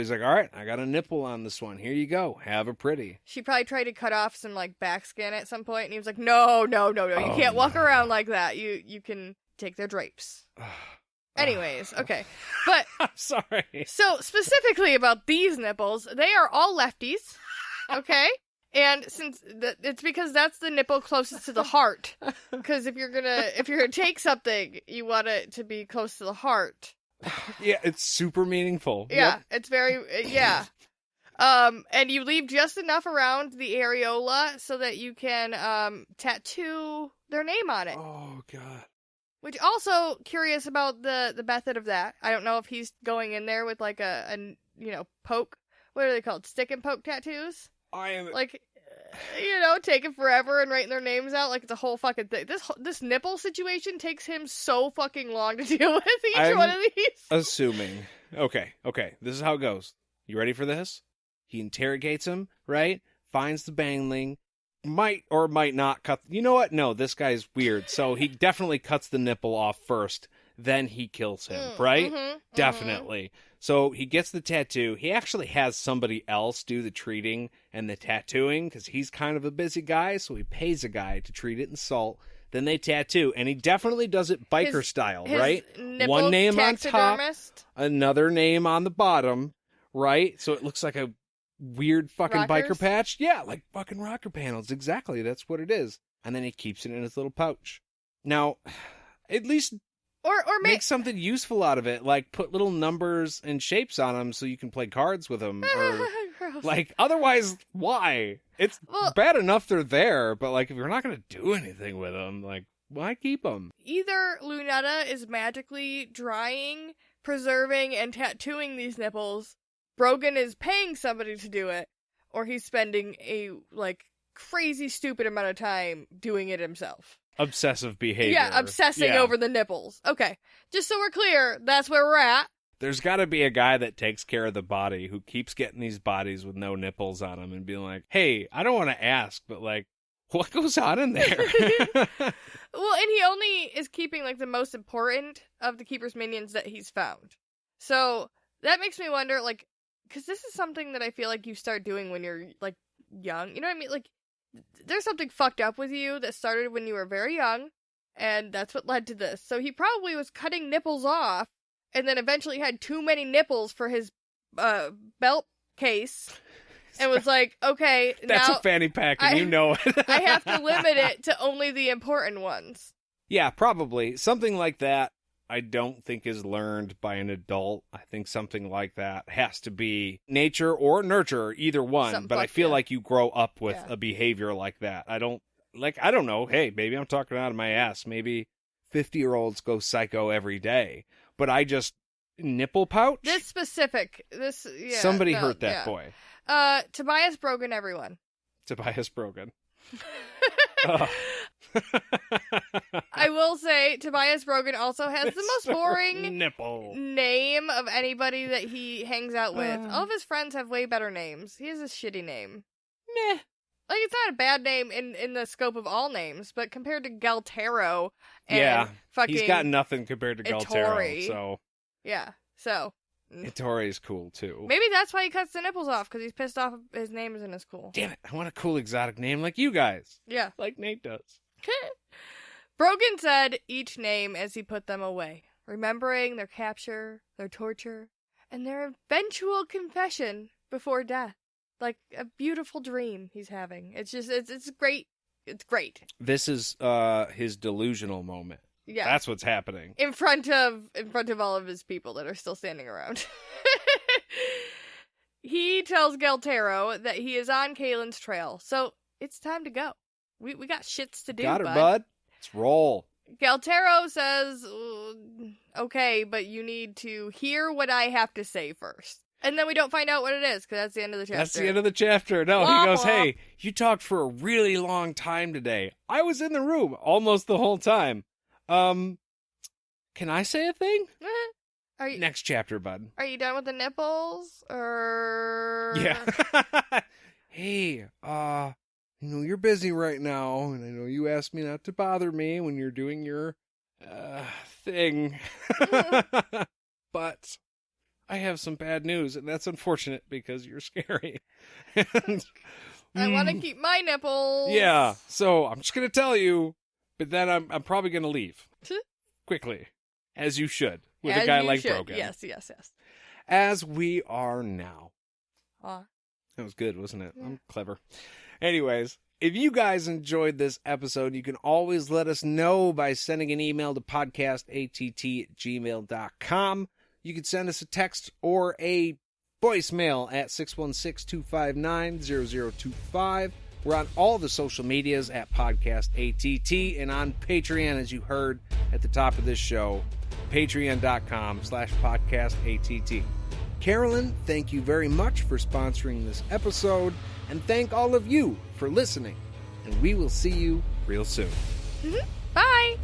He's like, all right, I got a nipple on this one. Here you go. Have a pretty. She probably tried to cut off some, like, back skin at some point, and he was like, no. You can't walk around like that. You can take their drapes. Anyways, okay. But I'm sorry. So, specifically about these nipples, they are all lefties, okay? And since it's because that's the nipple closest to the heart. Because if you're gonna take something, you want it to be close to the heart. Yeah, it's super meaningful. Yeah, Yep. it's very, yeah. And you leave just enough around the areola so that you can tattoo their name on it. Oh, God. Which also, curious about the method of that. I don't know if he's going in there with like a poke. What are they called? Stick and poke tattoos? I am Like, taking forever and writing their names out like it's a whole fucking thing. This nipple situation takes him so fucking long to deal with each one of these. Assuming. Okay. This is how it goes. You ready for this? He interrogates him, right? Finds the bangling. Might or might not cut. You know what? No, this guy's weird. So he definitely cuts the nipple off first. Then he kills him, right? Definitely. So he gets the tattoo. He actually has somebody else do the treating and the tattooing because he's kind of a busy guy. So he pays a guy to treat it in salt. Then they tattoo. And he definitely does it biker style, right? One name on top, another name on the bottom, right? So it looks like a weird fucking biker patch. Yeah, like fucking rocker panels. Exactly. That's what it is. And then he keeps it in his little pouch. Now, at least or make something useful out of it. Like put little numbers and shapes on them so you can play cards with them. Or like, otherwise, why? It's bad enough they're there, but like if you're not going to do anything with them, like why keep them? Either Lunetta is magically drying, preserving, and tattooing these nipples. Brogan is paying somebody to do it, or he's spending a, crazy stupid amount of time doing it himself. Obsessive behavior. Yeah, obsessing over the nipples. Okay, just so we're clear, that's where we're at. There's got to be a guy that takes care of the body who keeps getting these bodies with no nipples on them and being like, hey, I don't want to ask, but, what goes on in there? Well, and he only is keeping, the most important of the Keeper's minions that he's found. So, that makes me wonder, because this is something that I feel like you start doing when you're, young. You know what I mean? There's something fucked up with you that started when you were very young, and that's what led to this. So he probably was cutting nipples off, and then eventually had too many nipples for his belt case, and was like, okay, that's now a fanny pack, and you know it. I have to limit it to only the important ones. Yeah, probably. Something like that. I don't think is learned by an adult. I think something like that has to be nature or nurture, either one. But I feel like you grow up with a behavior like that. I don't know. Hey, maybe I'm talking out of my ass. Maybe 50-year-olds go psycho every day. But nipple pouch? Somebody hurt that boy. Tobias Brogan, everyone. Tobias Brogan. I will say Tobias Brogan also has the most boring nipple name of anybody that he hangs out with. All of his friends have way better names. He has a shitty name. Meh. It's not a bad name in the scope of all names, but compared to Galtero and fucking he's got nothing compared to Galtero, Ittori. So yeah, so Ittori is cool too. Maybe that's why he cuts the nipples off, because he's pissed off his name isn't as cool. Damn it, I want a cool exotic name like you guys. Yeah. Like Nate does. Brogan said each name as he put them away, remembering their capture, their torture, and their eventual confession before death. Like a beautiful dream he's having. It's just, it's great. It's great. This is his delusional moment. Yeah. That's what's happening. In front of all of his people that are still standing around. He tells Galtero that he is on Kaylin's trail, so it's time to go. We got shits to do, Got her, bud. Let's roll. Galtero says, okay, but you need to hear what I have to say first. And then we don't find out what it is, because that's the end of the chapter. That's the end of the chapter. No, womp, he goes, womp. hey, you talked for a really long time today. I was in the room almost the whole time. Can I say a thing? Are you, Next chapter, bud. Are you done with the nipples? Or... Yeah. Hey, you're busy right now, and I know you asked me not to bother me when you're doing your, thing. But I have some bad news, and that's unfortunate because you're scary. And, I want to keep my nipples. Yeah, so I'm just going to tell you, but then I'm probably going to leave quickly, as you should, with a guy like Brogan. Yes. As we are now. Aw. That was good, wasn't it? Yeah. I'm clever. Anyways, if you guys enjoyed this episode, you can always let us know by sending an email to podcastatt@gmail.com. You can send us a text or a voicemail at 616-259-0025. We're on all the social medias at podcastatt and on Patreon, as you heard at the top of this show, patreon.com/podcastatt. Carolyn, thank you very much for sponsoring this episode, and thank all of you for listening. And we will see you real soon. Bye.